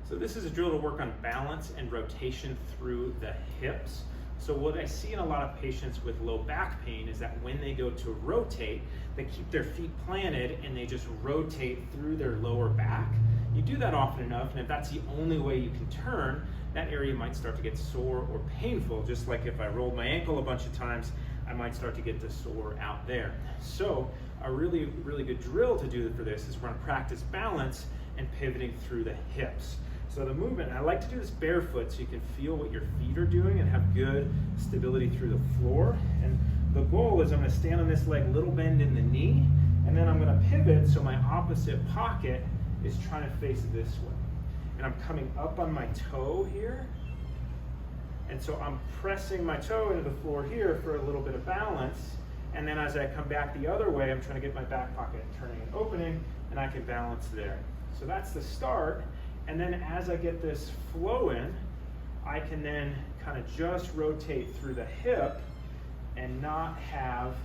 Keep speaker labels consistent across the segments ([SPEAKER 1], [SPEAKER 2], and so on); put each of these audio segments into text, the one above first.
[SPEAKER 1] So this is a drill to work on balance and rotation through the hips. So what I see in a lot of patients with low back pain is that when they go to rotate, they keep their feet planted and they just rotate through their lower back. You do that often enough, and if that's the only way you can turn, that area might start to get sore or painful, just like if I rolled my ankle a bunch of times, I might start to get the sore out there. So a really good drill to do for this is we're gonna practice balance and pivoting through the hips. So the movement, I like to do this barefoot so you can feel what your feet are doing and have good stability through the floor. And the goal is I'm gonna stand on this leg, little bend in the knee, and then I'm gonna pivot so my opposite pocket is trying to face this way. And I'm coming up on my toe here. And so I'm pressing my toe into the floor here for a little bit of balance. And then as I come back the other way, I'm trying to get my back pocket turning and opening, and I can balance there. So that's the start. And then as I get this flow in, I can then kind of just rotate through the hip and not have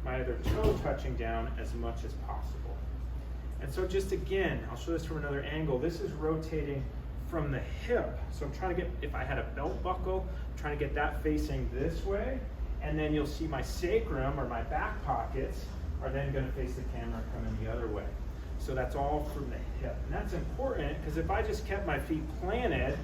[SPEAKER 1] my other toe touching down as much as possible. And so just again, I'll show this from another angle. This is rotating from the hip. So I'm trying to get, if I had a belt buckle, I'm trying to get that facing this way. And then you'll see my sacrum or my back pockets are then going to face the camera coming the other way. So that's all from the hip. And that's important because if I just kept my feet planted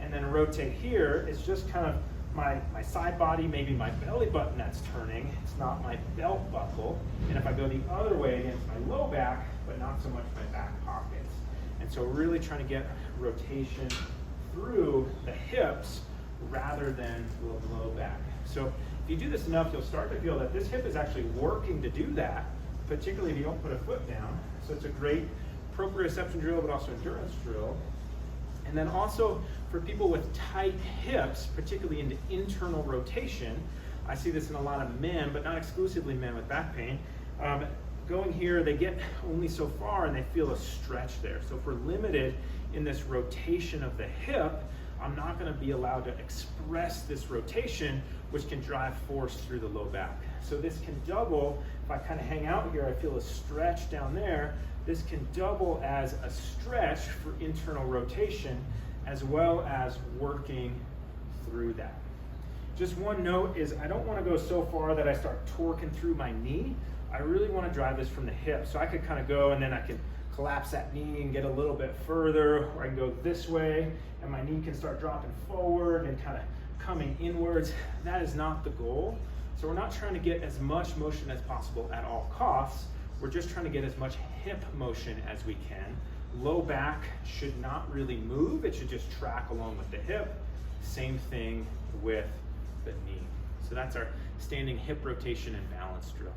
[SPEAKER 1] and then rotate here, it's just kind of my side body, maybe my belly button that's turning. It's not my belt buckle. And if I go the other way against my low back, but not so much my back pockets. And so really trying to get rotation through the hips rather than the low back. So if you do this enough, you'll start to feel that this hip is actually working to do that, particularly if you don't put a foot down. So it's a great proprioception drill, but also endurance drill. And then also for people with tight hips, particularly into internal rotation, I see this in a lot of men, but not exclusively men with back pain. Going here, they get only so far and they feel a stretch there. So if we're limited in this rotation of the hip, I'm not going to be allowed to express this rotation, which can drive force through the low back. So this can double, if I kind of hang out here, I feel a stretch down there. This can double as a stretch for internal rotation, as well as working through that. Just one note is I don't want to go so far that I start torquing through my knee. I really want to drive this from the hip. So I could kind of go and then I can collapse that knee and get a little bit further, or I can go this way and my knee can start dropping forward and kind of coming inwards. That is not the goal. So we're not trying to get as much motion as possible at all costs. We're just trying to get as much hip motion as we can. Low back should not really move. It should just track along with the hip. Same thing with the knee. So that's our standing hip rotation and balance drill.